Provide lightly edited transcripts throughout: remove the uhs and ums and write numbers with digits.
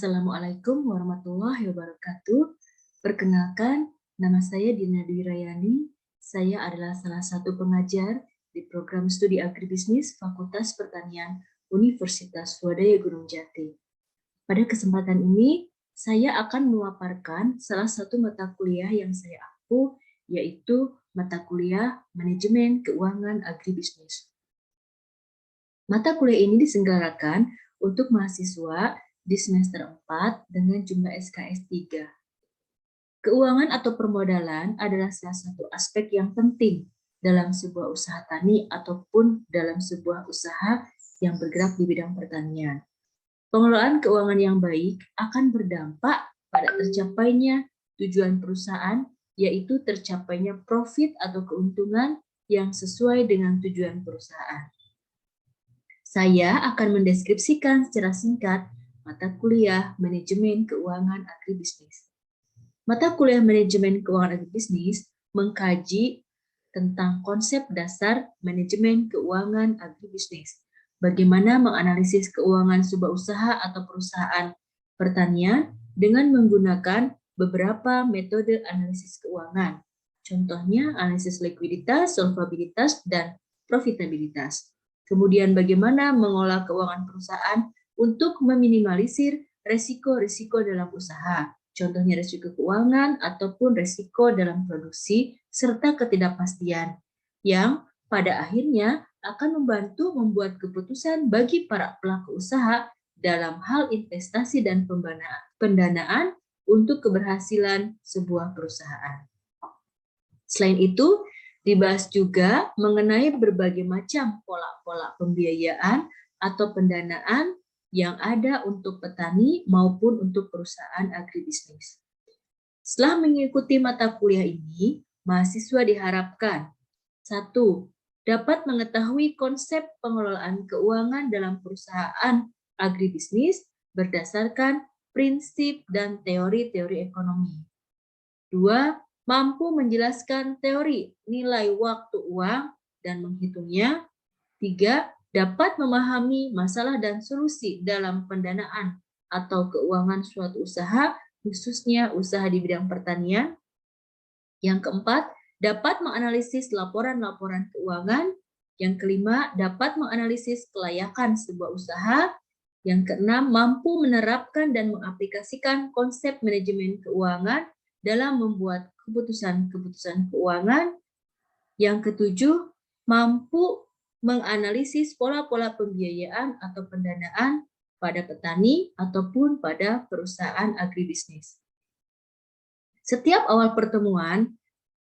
Assalamualaikum warahmatullahi wabarakatuh. Perkenalkan, nama saya Dina Dwi Rayani. Saya adalah salah satu pengajar di program studi agribisnis Fakultas Pertanian Universitas Swadaya Gunung Jati. Pada kesempatan ini, saya akan memaparkan salah satu mata kuliah yang saya ampu, yaitu mata kuliah Manajemen Keuangan Agribisnis. Mata kuliah ini diselenggarakan untuk mahasiswa di semester 4 dengan jumlah SKS 3. Keuangan atau permodalan adalah salah satu aspek yang penting dalam sebuah usaha tani ataupun dalam sebuah usaha yang bergerak di bidang pertanian. Pengelolaan keuangan yang baik akan berdampak pada tercapainya tujuan perusahaan, yaitu tercapainya profit atau keuntungan yang sesuai dengan tujuan perusahaan. Saya akan mendeskripsikan secara singkat mata kuliah Manajemen Keuangan Agribisnis. Mata kuliah Manajemen Keuangan Agribisnis mengkaji tentang konsep dasar manajemen keuangan agribisnis. Bagaimana menganalisis keuangan sebuah usaha atau perusahaan pertanian dengan menggunakan beberapa metode analisis keuangan. Contohnya analisis likuiditas, solvabilitas, dan profitabilitas. Kemudian bagaimana mengolah keuangan perusahaan untuk meminimalisir resiko-resiko dalam usaha, contohnya resiko keuangan ataupun resiko dalam produksi, serta ketidakpastian, yang pada akhirnya akan membantu membuat keputusan bagi para pelaku usaha dalam hal investasi dan pendanaan untuk keberhasilan sebuah perusahaan. Selain itu, dibahas juga mengenai berbagai macam pola-pola pembiayaan atau pendanaan yang ada untuk petani maupun untuk perusahaan agribisnis. Setelah mengikuti mata kuliah ini, mahasiswa diharapkan 1. Dapat mengetahui konsep pengelolaan keuangan dalam perusahaan agribisnis berdasarkan prinsip dan teori-teori ekonomi. 2. Mampu menjelaskan teori nilai waktu uang dan menghitungnya. 3. Dapat memahami masalah dan solusi dalam pendanaan atau keuangan suatu usaha, khususnya usaha di bidang pertanian. Yang keempat, dapat menganalisis laporan-laporan keuangan. Yang kelima, dapat menganalisis kelayakan sebuah usaha. Yang keenam, mampu menerapkan dan mengaplikasikan konsep manajemen keuangan dalam membuat keputusan-keputusan keuangan. Yang ketujuh, mampu menganalisis pola-pola pembiayaan atau pendanaan pada petani ataupun pada perusahaan agribisnis. Setiap awal pertemuan,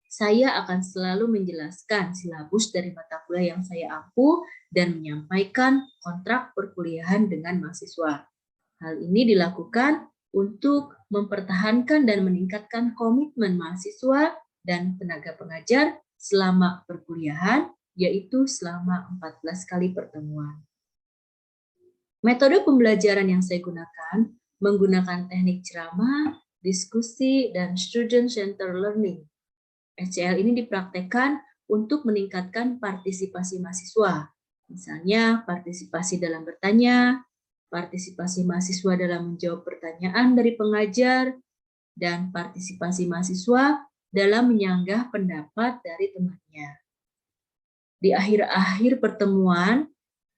saya akan selalu menjelaskan silabus dari mata kuliah yang saya ampu dan menyampaikan kontrak perkuliahan dengan mahasiswa. Hal ini dilakukan untuk mempertahankan dan meningkatkan komitmen mahasiswa dan tenaga pengajar selama perkuliahan, yaitu selama 14 kali pertemuan. Metode pembelajaran yang saya gunakan menggunakan teknik ceramah, diskusi, dan student-centered learning. SCL ini dipraktekkan untuk meningkatkan partisipasi mahasiswa, misalnya partisipasi dalam bertanya, partisipasi mahasiswa dalam menjawab pertanyaan dari pengajar, dan partisipasi mahasiswa dalam menyanggah pendapat dari temannya. Di akhir-akhir pertemuan,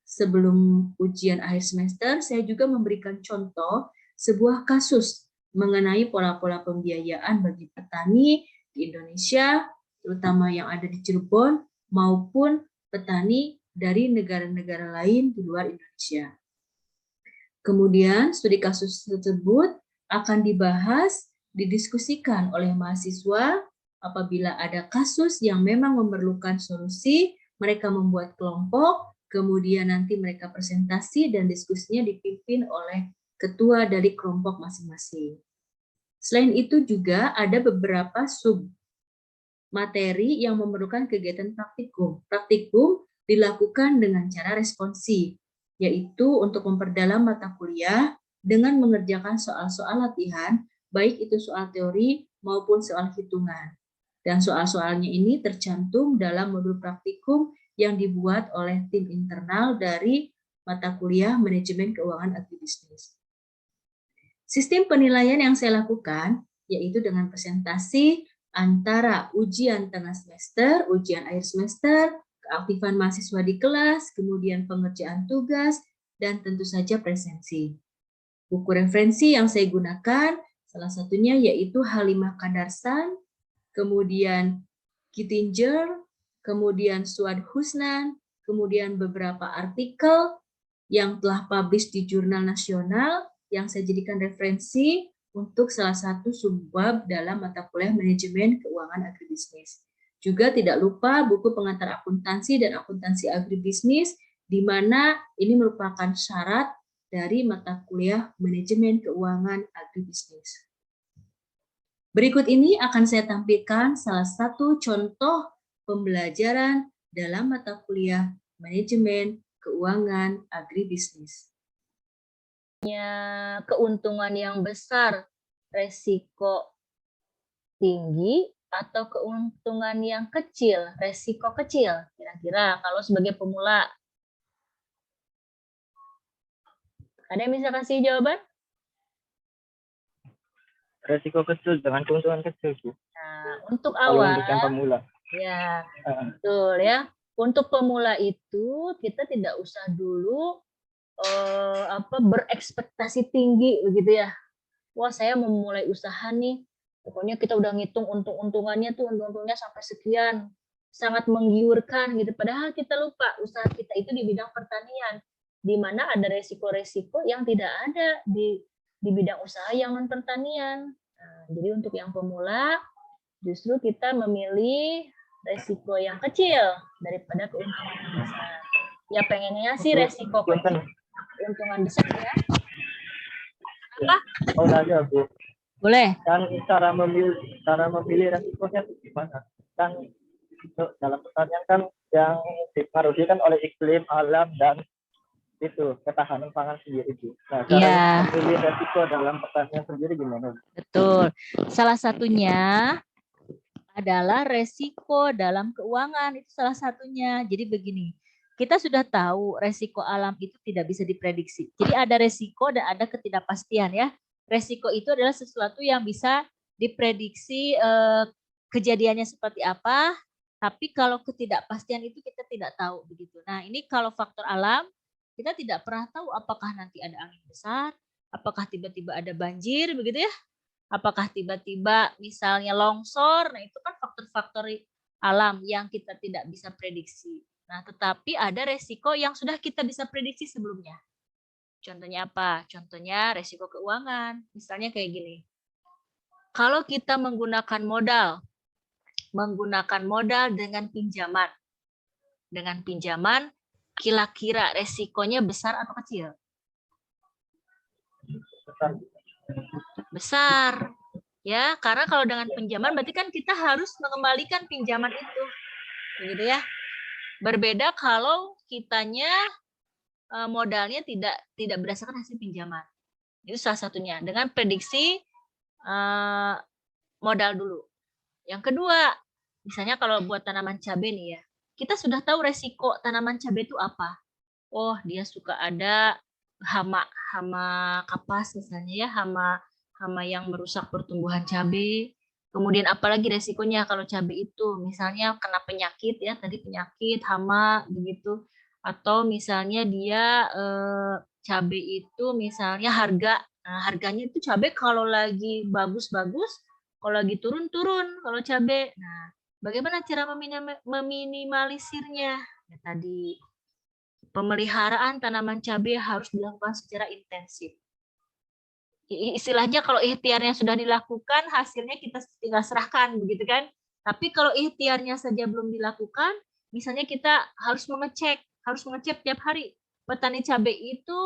sebelum ujian akhir semester, saya juga memberikan contoh sebuah kasus mengenai pola-pola pembiayaan bagi petani di Indonesia, terutama yang ada di Cirebon, maupun petani dari negara-negara lain di luar Indonesia. Kemudian, studi kasus tersebut akan dibahas, didiskusikan oleh mahasiswa. Apabila ada kasus yang memang memerlukan solusi, mereka membuat kelompok, kemudian nanti mereka presentasi dan diskusinya dipimpin oleh ketua dari kelompok masing-masing. Selain itu juga ada beberapa sub materi yang memerlukan kegiatan praktikum. Praktikum dilakukan dengan cara responsif, yaitu untuk memperdalam mata kuliah dengan mengerjakan soal-soal latihan, baik itu soal teori maupun soal hitungan. Dan soal-soalnya ini tercantum dalam modul praktikum yang dibuat oleh tim internal dari mata kuliah Manajemen Keuangan Agribisnis. Sistem penilaian yang saya lakukan yaitu dengan presentasi antara ujian tengah semester, ujian akhir semester, keaktifan mahasiswa di kelas, kemudian pengerjaan tugas, dan tentu saja presensi. Buku referensi yang saya gunakan salah satunya yaitu Halimah Kadarsan, kemudian Kittinger, kemudian Suad Husnan, kemudian beberapa artikel yang telah publish di jurnal nasional yang saya jadikan referensi untuk salah satu subbab dalam mata kuliah manajemen keuangan agribisnis. Juga tidak lupa buku pengantar akuntansi dan akuntansi agribisnis, di mana ini merupakan syarat dari mata kuliah manajemen keuangan agribisnis. Berikut ini akan saya tampilkan salah satu contoh pembelajaran dalam mata kuliah manajemen keuangan agribisnis. Keuntungan yang besar, resiko tinggi, atau keuntungan yang kecil, resiko kecil, kira-kira kalau sebagai pemula. Ada yang bisa kasih jawaban? Resiko kecil dengan keuntungan kecil, Bu. Nah, untuk Kalau awal, untuk yang pemula. ya, betul ya. Untuk pemula itu kita tidak usah dulu berekspektasi tinggi begitu ya. Wah, saya mau mulai usaha nih. Pokoknya kita udah ngitung untung-untungannya tuh, untung-untungnya sampai sekian. Sangat menggiurkan gitu. Padahal kita lupa usaha kita itu di bidang pertanian, di mana ada resiko-resiko yang tidak ada di bidang usaha yang non pertanian. Nah, jadi untuk yang pemula justru kita memilih resiko yang kecil daripada keuntungan yang besar. Ya pengennya sih resiko kecil, keuntungan besar ya. Apa? Oh, nanya, Bu. Boleh. Kan cara memilih resikonya itu gimana? Kan dalam pertanian kan yang dipengaruhi kan oleh iklim, alam, dan itu ketahanan pangan sendiri, Bu. Nah, cara memilih resiko dalam pertanian sendiri gimana? Betul. Salah satunya adalah resiko dalam keuangan, itu salah satunya. Jadi begini, kita sudah tahu resiko alam itu tidak bisa diprediksi. Jadi ada resiko dan ada ketidakpastian ya. Resiko itu adalah sesuatu yang bisa diprediksi kejadiannya seperti apa, tapi kalau ketidakpastian itu kita tidak tahu begitu. Nah, ini kalau faktor alam kita tidak pernah tahu apakah nanti ada angin besar, apakah tiba-tiba ada banjir begitu ya. Apakah tiba-tiba misalnya longsor, nah itu kan faktor-faktor alam yang kita tidak bisa prediksi. Nah, tetapi ada resiko yang sudah kita bisa prediksi sebelumnya. Contohnya apa? Contohnya resiko keuangan. Misalnya kayak gini. Kalau kita menggunakan modal dengan pinjaman. Dengan pinjaman, kira-kira resikonya besar atau kecil? Besar. Ya, karena kalau dengan pinjaman berarti kan kita harus mengembalikan pinjaman itu. Begitu ya. Berbeda kalau kitanya modalnya tidak berdasarkan hasil pinjaman. Itu salah satunya dengan prediksi modal dulu. Yang kedua, misalnya kalau buat tanaman cabai nih ya, kita sudah tahu resiko tanaman cabai itu apa. Oh, dia suka ada hama kapas misalnya ya, hama yang merusak pertumbuhan cabai. Kemudian apalagi resikonya kalau cabai itu misalnya kena penyakit ya, tadi penyakit, hama begitu. Atau misalnya dia cabai itu misalnya harganya itu cabai kalau lagi bagus-bagus, kalau lagi turun-turun kalau cabai. Nah, bagaimana cara meminimalisirnya? Ya, tadi pemeliharaan tanaman cabai harus dilakukan secara intensif. Istilahnya kalau ikhtiarnya sudah dilakukan, hasilnya kita tinggal serahkan, begitu kan? Tapi kalau ikhtiarnya saja belum dilakukan, misalnya kita harus mengecek tiap hari. Petani cabai itu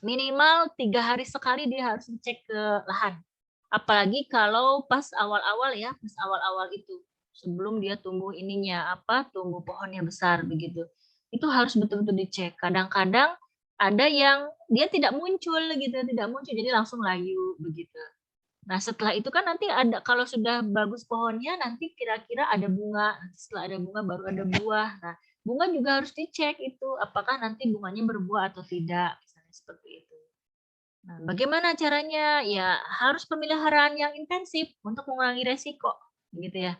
minimal 3 hari sekali dia harus ngecek ke lahan. Apalagi kalau pas awal-awal ya, pas awal-awal itu sebelum dia tumbuh tumbuh pohonnya besar begitu. Itu harus betul-betul dicek. Kadang-kadang ada yang dia tidak muncul jadi langsung layu begitu. Nah, setelah itu kan nanti ada, kalau sudah bagus pohonnya nanti kira-kira ada bunga, nanti setelah ada bunga baru ada buah. Nah, bunga juga harus dicek itu apakah nanti bunganya berbuah atau tidak, misalnya seperti itu. Nah, bagaimana caranya? Ya, harus pemeliharaan yang intensif untuk mengurangi resiko, gitu ya.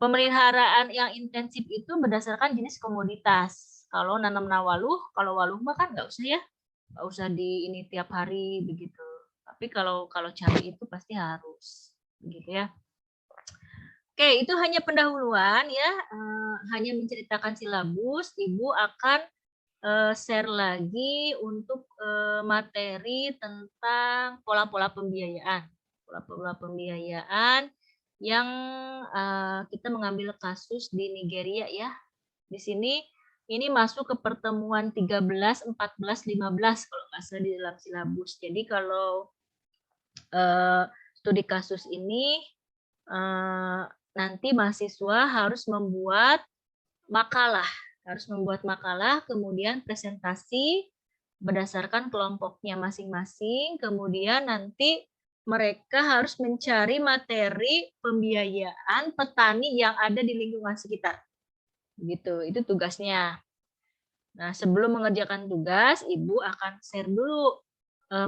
Pemeliharaan yang intensif itu berdasarkan jenis komoditas. Kalau nanam waluh, kalau waluh mah kan nggak usah ya, nggak usah di ini tiap hari begitu. Tapi kalau cabai itu pasti harus, begitu ya. Oke, itu hanya pendahuluan ya, hanya menceritakan silabus. Ibu akan share lagi untuk materi tentang pola-pola pembiayaan. Pola-pola pembiayaan yang kita mengambil kasus di Nigeria ya. Di sini ini masuk ke pertemuan 13, 14, 15 kalau nggak salah di dalam silabus. Jadi kalau studi kasus ini nanti mahasiswa harus membuat makalah, kemudian presentasi berdasarkan kelompoknya masing-masing, kemudian nanti mereka harus mencari materi pembiayaan petani yang ada di lingkungan sekitar. Begitu, itu tugasnya. Nah, sebelum mengerjakan tugas, Ibu akan share dulu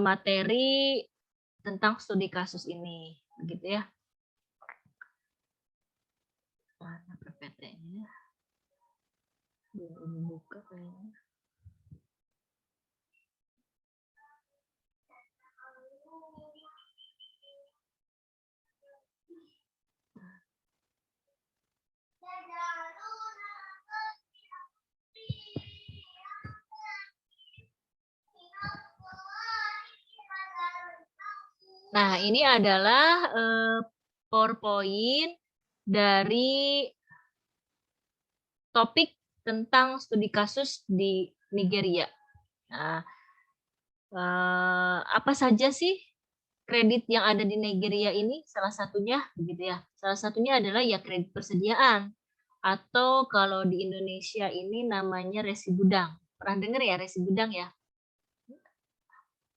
materi tentang studi kasus ini, begitu ya. Mana PPT-nya? Belum buka kayaknya. Nah, ini adalah PowerPoint dari topik tentang studi kasus di Nigeria. Nah, apa saja sih kredit yang ada di Nigeria ini? Salah satunya, begitu ya. Salah satunya adalah ya kredit persediaan, atau kalau di Indonesia ini namanya resi gudang. Pernah dengar ya resi gudang ya?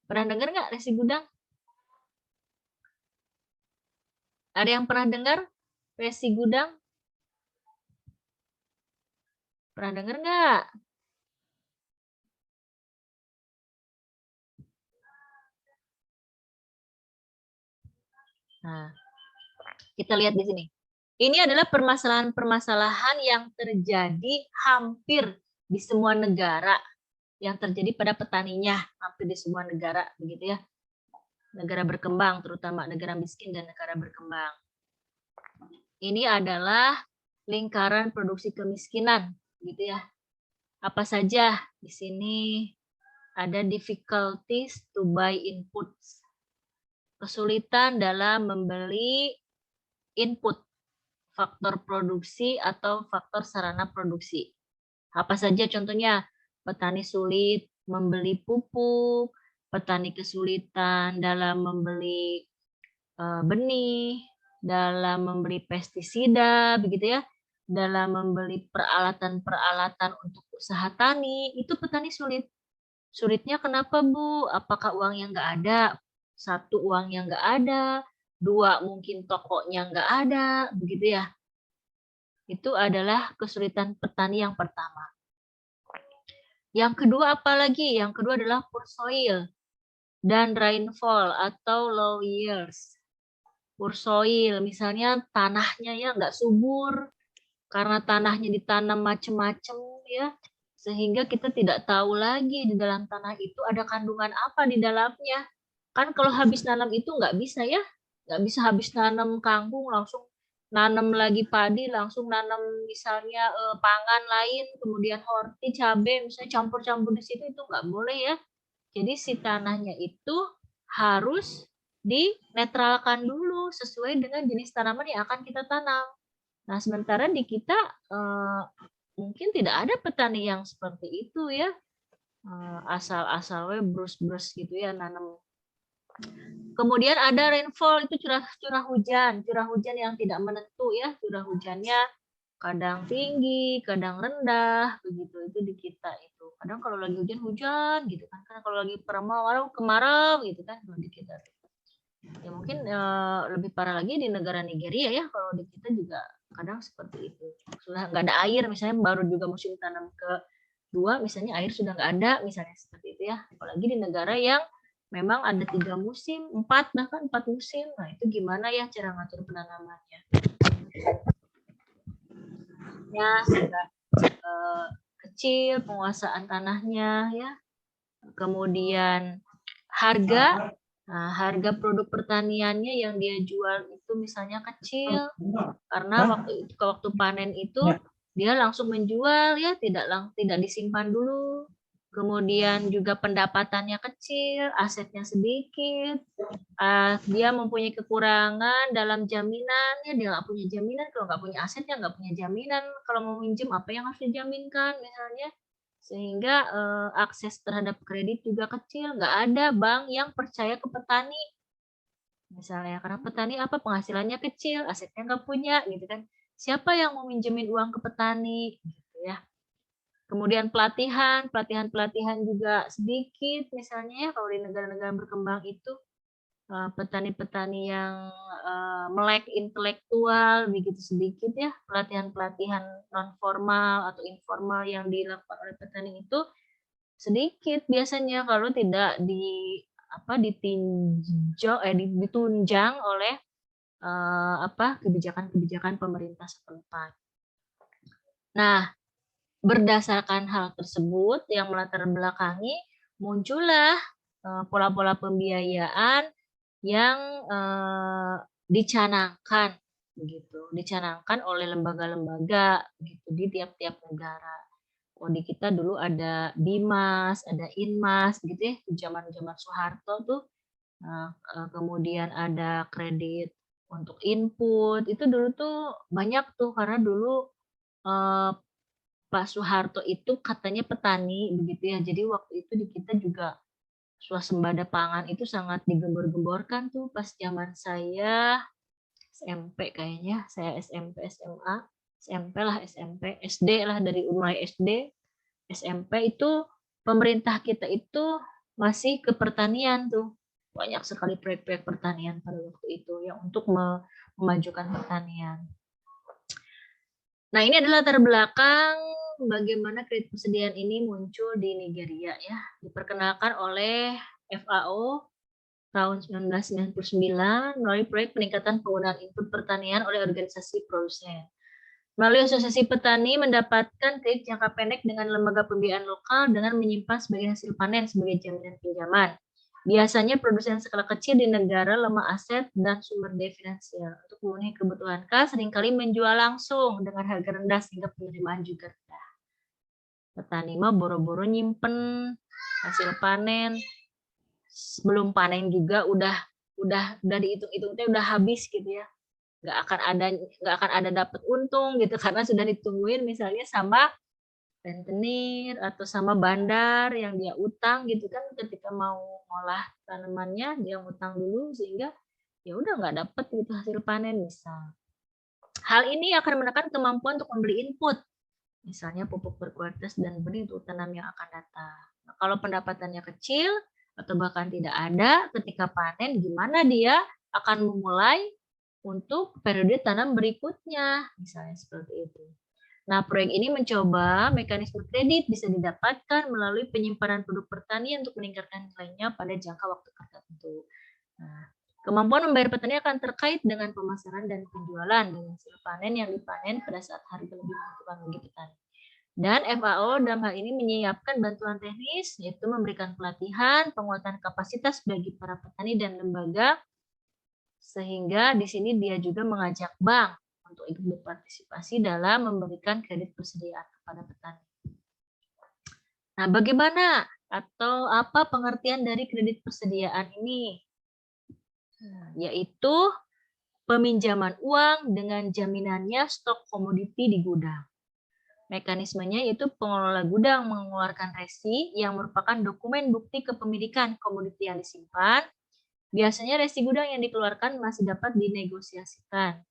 Pernah dengar nggak resi gudang? Ada yang pernah dengar resi gudang? Pernah dengar nggak? Nah, kita lihat di sini. Ini adalah permasalahan-permasalahan yang terjadi hampir di semua negara, yang terjadi pada petaninya, hampir di semua negara, begitu ya. Negara berkembang, terutama negara miskin dan negara berkembang. Ini adalah lingkaran produksi kemiskinan, gitu ya. Apa saja di sini ada difficulties to buy inputs, kesulitan dalam membeli input, faktor produksi atau faktor sarana produksi. Apa saja contohnya? Petani sulit membeli pupuk, petani kesulitan dalam membeli benih, dalam membeli pestisida, begitu ya, dalam membeli peralatan-peralatan untuk usaha tani, itu petani sulit. Sulitnya kenapa, Bu? Apakah uangnya nggak ada? Satu, uangnya nggak ada. Dua, mungkin tokonya nggak ada, begitu ya. Itu adalah kesulitan petani yang pertama. Yang kedua apa lagi? Yang kedua adalah poor soil dan rainfall atau low years. Poor soil, misalnya tanahnya ya nggak subur, karena tanahnya ditanam macam-macam ya, sehingga kita tidak tahu lagi di dalam tanah itu ada kandungan apa di dalamnya. Kan kalau habis nanam itu nggak bisa ya, nggak bisa habis nanam kangkung langsung nanam lagi padi, langsung nanam misalnya pangan lain, kemudian horti, cabai, misalnya campur-campur di situ, itu nggak boleh ya. Jadi si tanahnya itu harus dinetralkan dulu sesuai dengan jenis tanaman yang akan kita tanam. Nah, sementara di kita mungkin tidak ada petani yang seperti itu ya. Asal-asal brus-brus gitu ya nanam. Kemudian ada rainfall, itu curah hujan yang tidak menentu ya. Curah hujannya kadang tinggi, kadang rendah, begitu. Itu di kita itu. Kadang kalau lagi hujan gitu kan. Karena kalau lagi kemarau gitu kan kalau di kita. Ya mungkin lebih parah lagi di negara Nigeria ya, kalau di kita juga kadang seperti itu. Sudah nggak ada air, misalnya baru juga musim tanam kedua, misalnya air sudah nggak ada, misalnya seperti itu ya. Apalagi di negara yang memang ada 3 musim, 4 bahkan 4 musim. Nah, itu gimana ya cara ngatur penanamannya? Ya, sudah kecil, penguasaan tanahnya ya. Kemudian harga, nah, harga produk pertaniannya yang dia jual itu misalnya kecil karena waktu panen itu dia langsung menjual ya, tidak disimpan dulu. Kemudian juga pendapatannya kecil, asetnya sedikit, dia mempunyai kekurangan dalam jaminan, ya dia nggak punya jaminan, kalau nggak punya aset ya nggak punya jaminan, kalau mau minjem apa yang harus dijaminkan misalnya, sehingga akses terhadap kredit juga kecil, nggak ada bank yang percaya ke petani, misalnya karena petani apa penghasilannya kecil, asetnya nggak punya gitu kan, siapa yang mau minjemin uang ke petani gitu ya. Kemudian pelatihan juga sedikit misalnya ya kalau di negara-negara berkembang itu petani-petani yang melek intelektual begitu sedikit ya, pelatihan-pelatihan non formal atau informal yang dilakukan oleh petani itu sedikit biasanya kalau tidak ditunjang oleh kebijakan-kebijakan pemerintah setempat. Nah, berdasarkan hal tersebut yang melatar belakangi muncullah pola-pola pembiayaan yang dicanangkan oleh lembaga-lembaga gitu di tiap-tiap negara. Oh, di kita dulu ada Bimas, ada Inmas gitu ya, zaman-zaman Soeharto tuh. Nah, kemudian ada kredit untuk input, itu dulu tuh banyak tuh karena dulu Pak Soeharto itu katanya petani begitu ya. Jadi waktu itu di kita juga swasembada pangan itu sangat digembor-gemborkan tuh pas zaman saya SMP kayaknya. Saya SMP, SMA, SMP, SD lah dari mulai SD, SMP itu pemerintah kita itu masih ke pertanian tuh. Banyak sekali proyek-proyek pertanian pada waktu itu ya untuk memajukan pertanian. Nah, ini adalah latar belakang bagaimana kredit persediaan ini muncul di Nigeria ya. Diperkenalkan oleh FAO tahun 1999 melalui proyek peningkatan penggunaan input pertanian oleh organisasi produsen. Melalui asosiasi petani mendapatkan kredit jangka pendek dengan lembaga pembiayaan lokal dengan menyimpan sebagai hasil panen sebagai jaminan pinjaman. Biasanya produsen skala kecil di negara lemah aset dan sumber daya finansial. Untuk memenuhi kebutuhan kas, seringkali menjual langsung dengan harga rendah sehingga penerimaan juga rendah. Petani mah boro-boro nyimpen hasil panen, sebelum panen juga udah dihitung-hitung udah habis gitu ya. Nggak akan ada dapat untung gitu karena sudah ditungguin misalnya sama rentenir atau sama bandar yang dia utang gitu kan, ketika mau ngolah tanamannya dia ngutang dulu sehingga ya udah nggak dapet gitu hasil panen misal. Hal ini akan menekan kemampuan untuk membeli input, misalnya pupuk berkualitas dan benih untuk tanam yang akan datang. Nah, kalau pendapatannya kecil atau bahkan tidak ada ketika panen, gimana dia akan memulai untuk periode tanam berikutnya, misalnya seperti itu. Nah, proyek ini mencoba mekanisme kredit bisa didapatkan melalui penyimpanan produk pertanian untuk meningkatkan nilainya pada jangka waktu tertentu. Nah, kemampuan membayar petani akan terkait dengan pemasaran dan penjualan dengan hasil panen yang dipanen pada saat harga lebih menentukan bagi petani. Dan FAO dalam hal ini menyiapkan bantuan teknis, yaitu memberikan pelatihan, penguatan kapasitas bagi para petani dan lembaga, sehingga di sini dia juga mengajak bank untuk ikut berpartisipasi dalam memberikan kredit persediaan kepada petani. Nah, bagaimana atau apa pengertian dari kredit persediaan ini? Yaitu peminjaman uang dengan jaminannya stok komoditi di gudang. Mekanismenya yaitu pengelola gudang mengeluarkan resi yang merupakan dokumen bukti kepemilikan komoditi yang disimpan. Biasanya resi gudang yang dikeluarkan masih dapat dinegosiasikan,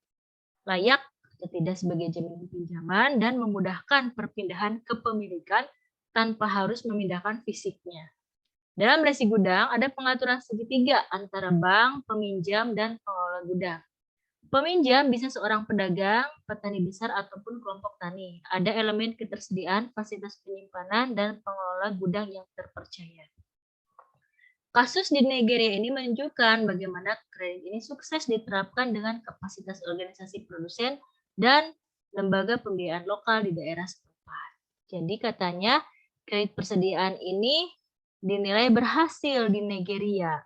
layak atau tidak sebagai jaminan pinjaman, dan memudahkan perpindahan kepemilikan tanpa harus memindahkan fisiknya. Dalam resi gudang ada pengaturan segitiga antara bank, peminjam, dan pengelola gudang. Peminjam bisa seorang pedagang, petani besar, ataupun kelompok tani. Ada elemen ketersediaan, fasilitas penyimpanan, dan pengelola gudang yang terpercaya. Kasus di Nigeria ini menunjukkan bagaimana kredit ini sukses diterapkan dengan kapasitas organisasi produsen dan lembaga pembiayaan lokal di daerah setempat. Jadi katanya kredit persediaan ini dinilai berhasil di Nigeria.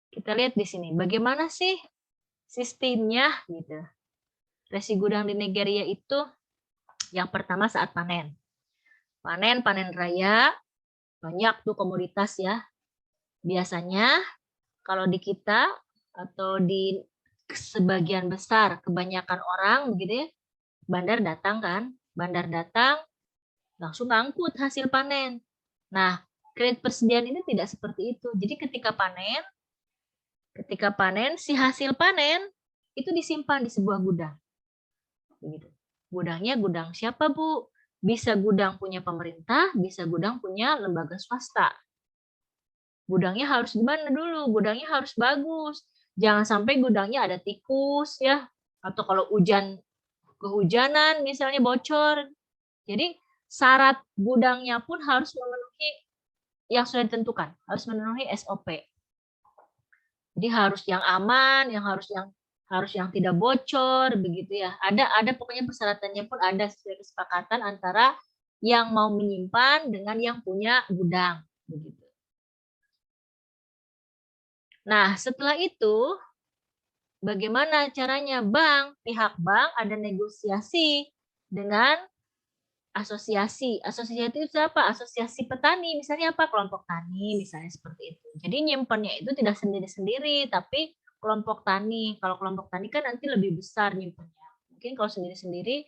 Kita lihat di sini, bagaimana sih sistemnya gitu. Resi gudang di Nigeria itu yang pertama saat panen. Panen raya, banyak tuh komoditas ya. Biasanya kalau di kita atau di sebagian besar, kebanyakan orang begitu ya, bandar datang kan, bandar datang langsung ngangkut hasil panen. Nah, kredit persediaan ini tidak seperti itu. Jadi ketika panen si hasil panen itu disimpan di sebuah gudang. Begitu. Gudangnya gudang siapa, Bu? Bisa gudang punya pemerintah, bisa gudang punya lembaga swasta. Gudangnya harus gimana dulu? Gudangnya harus bagus. Jangan sampai gudangnya ada tikus ya, atau kalau kehujanan misalnya bocor. Jadi syarat gudangnya pun harus memenuhi yang sudah ditentukan, harus memenuhi SOP. Jadi harus yang aman, harus yang tidak bocor begitu ya. Ada pokoknya persyaratannya pun ada sesuai kesepakatan antara yang mau menyimpan dengan yang punya gudang begitu. Nah, setelah itu bagaimana caranya pihak bank ada negosiasi dengan asosiasi. Asosiasi itu apa? Asosiasi petani, misalnya apa? Kelompok tani, misalnya seperti itu. Jadi nyimpannya itu tidak sendiri-sendiri, tapi kelompok tani. Kalau kelompok tani kan nanti lebih besar nyimpannya. Mungkin kalau sendiri-sendiri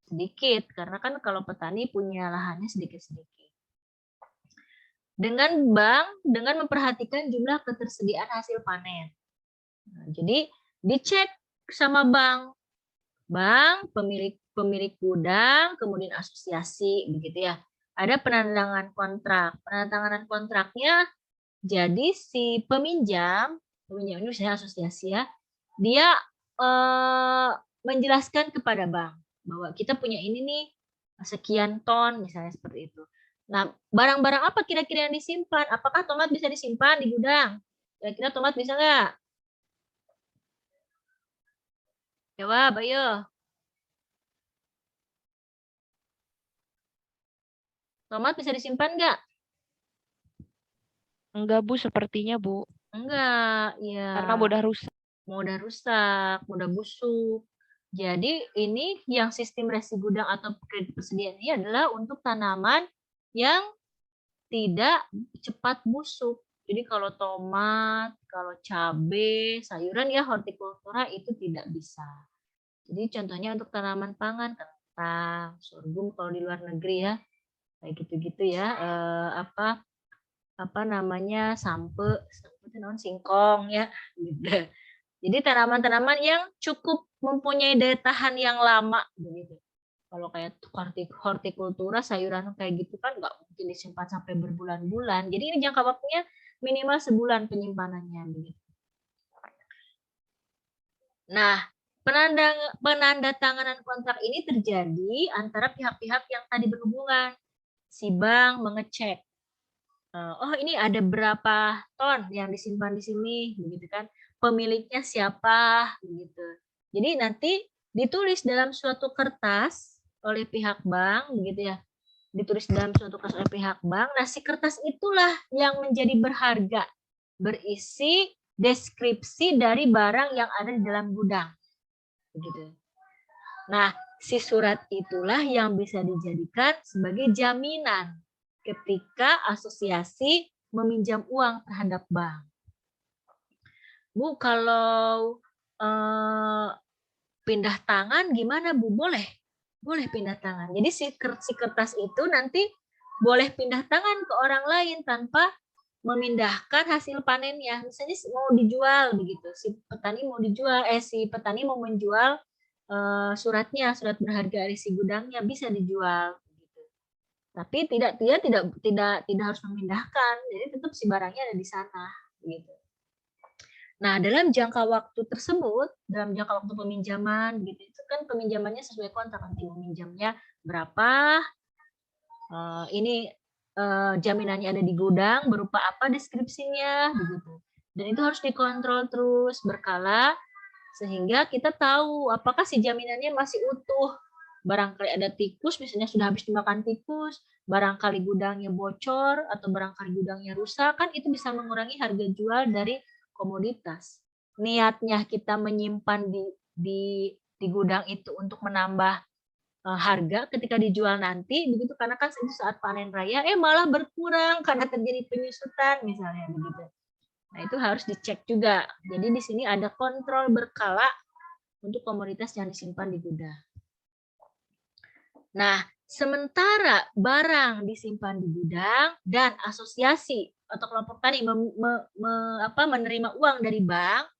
sedikit, karena kan kalau petani punya lahannya sedikit-sedikit. Dengan bank, dengan memperhatikan jumlah ketersediaan hasil panen. Nah, jadi dicek sama bank, pemilik gudang, kemudian asosiasi, begitu ya. Ada penandatangan kontrak. Penandatangan kontraknya, jadi si peminjam ini misalnya asosiasi ya, dia menjelaskan kepada bank bahwa kita punya ini nih sekian ton, misalnya seperti itu. Nah, barang-barang apa kira-kira yang disimpan? Apakah tomat bisa disimpan di gudang? Kira-kira tomat bisa nggak? Jawab, ayo. Tomat bisa disimpan nggak? Enggak, Bu, sepertinya, Bu. Enggak, ya. Karena mudah rusak. Mudah rusak, mudah busuk. Jadi ini yang sistem resi gudang atau kredit persediaan ini adalah untuk tanaman yang tidak cepat busuk. Jadi kalau tomat, kalau cabai, sayuran ya hortikultura itu tidak bisa. Jadi contohnya untuk tanaman pangan, kentang, sorghum kalau di luar negeri ya, kayak gitu-gitu ya. Apa namanya sampe singkong ya gitu. Jadi tanaman-tanaman yang cukup mempunyai daya tahan yang lama begitu. Kalau kayak hortikultura sayuran kayak gitu kan nggak mungkin disimpan sampai berbulan-bulan. Jadi ini jangka waktunya minimal sebulan penyimpanannya begitu. Nah, penandatanganan kontrak ini terjadi antara pihak-pihak yang tadi berhubungan. Si bank mengecek, oh ini ada berapa ton yang disimpan di sini, begitu kan? Pemiliknya siapa, begitu. Jadi nanti ditulis dalam suatu kertas oleh pihak bank, begitu ya. Ditulis dalam suatu kertas oleh pihak bank. Nah, si kertas itulah yang menjadi berharga, berisi deskripsi dari barang yang ada di dalam gudang, begitu. Nah, si surat itulah yang bisa dijadikan sebagai jaminan ketika asosiasi meminjam uang terhadap bank. Bu, kalau pindah tangan gimana, Bu? Boleh pindah tangan. Jadi si kertas itu nanti boleh pindah tangan ke orang lain tanpa memindahkan hasil panennya. Misalnya mau dijual begitu, si petani mau menjual surat berharga resi gudangnya, bisa dijual. Begitu. Tapi dia tidak harus memindahkan, jadi tetap si barangnya ada di sana. Begitu. Nah, dalam jangka waktu tersebut, dalam jangka waktu peminjaman, gitu, itu kan peminjamannya sesuai kontrak, nanti meminjamnya berapa, ini jaminannya ada di gudang, berupa apa deskripsinya, begitu. Dan itu harus dikontrol terus berkala, sehingga kita tahu apakah si jaminannya masih utuh. Barangkali ada tikus, misalnya sudah habis dimakan tikus, barangkali gudangnya bocor, atau barangkali gudangnya rusak, kan itu bisa mengurangi harga jual dari komoditas. Niatnya kita menyimpan di gudang itu untuk menambah harga ketika dijual nanti, begitu, karena kan itu saat panen raya, malah berkurang karena terjadi penyusutan misalnya begitu. Nah itu harus dicek juga. Jadi di sini ada kontrol berkala untuk komoditas yang disimpan di gudang. Nah, sementara barang disimpan di gudang dan asosiasi atau kelompok tani menerima uang dari bank,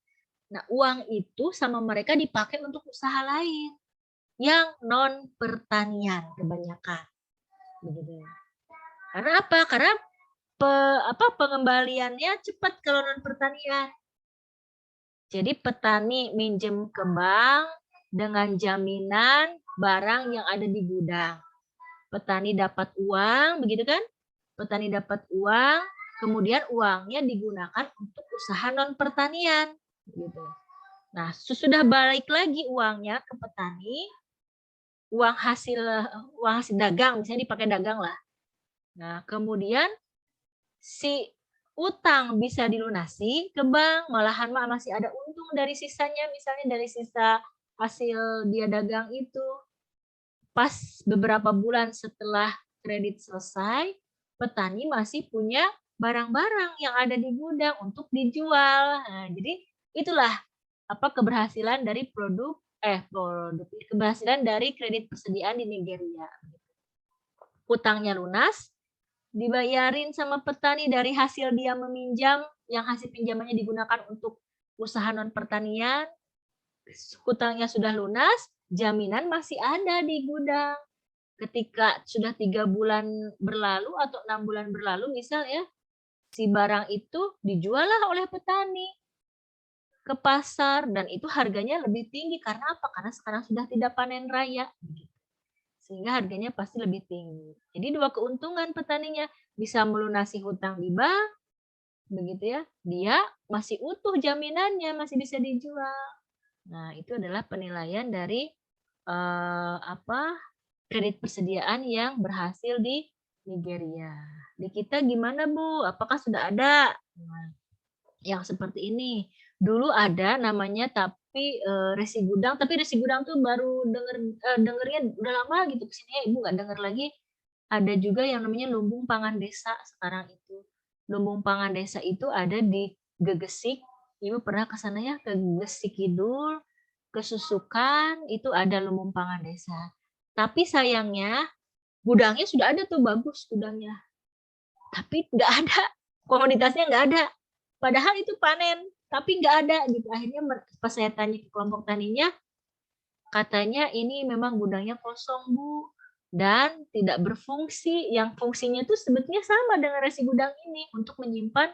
nah uang itu sama mereka dipakai untuk usaha lain yang non pertanian kebanyakan, begitu. Karena apa? Karena pengembaliannya cepat kalau non pertanian. Jadi petani minjem ke bank dengan jaminan barang yang ada di gudang. Petani dapat uang, begitu kan? Petani dapat uang, kemudian uangnya digunakan untuk usaha non pertanian, gitu. Nah, sesudah balik lagi uangnya ke petani, uang hasil dagang, misalnya dipakai dagang lah. Nah, kemudian si utang bisa dilunasi ke bank, malahan masih ada untung dari sisanya, misalnya dari sisa hasil dia dagang itu. Pas beberapa bulan setelah kredit selesai, petani masih punya barang-barang yang ada di gudang untuk dijual. Nah, jadi itulah keberhasilan dari keberhasilan dari kredit persediaan di Nigeria. Utangnya lunas, dibayarin sama petani dari hasil dia meminjam, yang hasil pinjamannya digunakan untuk usaha non pertanian, hutangnya sudah lunas, jaminan masih ada di gudang. Ketika sudah 3 bulan berlalu atau 6 bulan berlalu misalnya, si barang itu dijual lah oleh petani ke pasar, dan itu harganya lebih tinggi. Karena apa? Karena sekarang sudah tidak panen raya, sehingga harganya pasti lebih tinggi. Jadi 2 keuntungan petaninya, bisa melunasi hutang di bank, begitu ya, dia masih utuh jaminannya, masih bisa dijual. Nah, itu adalah penilaian dari kredit persediaan yang berhasil di Nigeria. Di kita gimana, Bu? Apakah sudah ada yang seperti ini? Dulu ada namanya, tapi resi gudang, tapi resi gudang tuh baru dengernya udah lama gitu kesini, Ibu nggak denger lagi. Ada juga yang namanya lumbung pangan desa sekarang itu. Lumbung pangan desa itu ada di Gegesik. Ibu pernah ke sana ya, ke Gegesik Kidul, ke Susukan, itu ada lumbung pangan desa. Tapi sayangnya gudangnya sudah ada tuh, bagus gudangnya. Tapi nggak ada, komoditasnya nggak ada. Padahal itu panen, tapi nggak ada gitu. Akhirnya pas saya tanya ke kelompok taninya, katanya ini memang gudangnya kosong, Bu, dan tidak berfungsi. Yang fungsinya itu sebetulnya sama dengan resi gudang ini, untuk menyimpan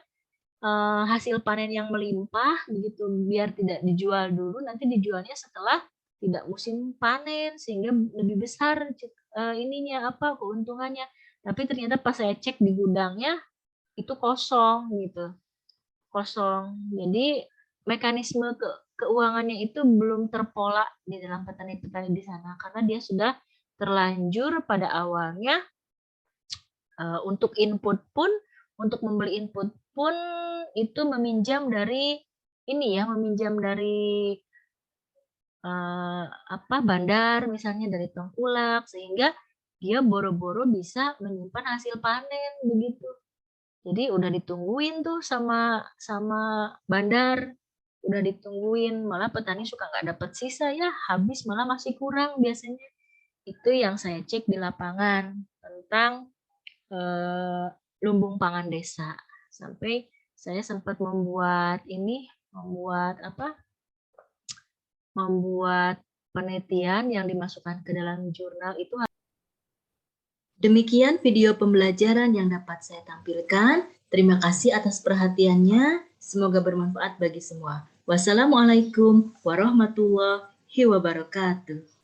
hasil panen yang melimpah begitu, biar tidak dijual dulu, nanti dijualnya setelah tidak musim panen, sehingga lebih besar keuntungannya. Tapi ternyata pas saya cek di gudangnya itu kosong gitu. Kosong. Jadi mekanisme keuangannya itu belum terpola di dalam petani-petani di sana, karena dia sudah terlanjur pada awalnya untuk membeli input pun itu meminjam dari bandar, misalnya dari Tengkulak, sehingga dia boro-boro bisa menyimpan hasil panen begitu. Jadi udah ditungguin tuh sama bandar, udah ditungguin, malah petani suka nggak dapat sisa ya, habis malah masih kurang biasanya. Itu yang saya cek di lapangan tentang lumbung pangan desa. Sampai saya sempat membuat penelitian yang dimasukkan ke dalam jurnal itu. Demikian video pembelajaran yang dapat saya tampilkan. Terima kasih atas perhatiannya. Semoga bermanfaat bagi semua. Wassalamualaikum warahmatullahi wabarakatuh.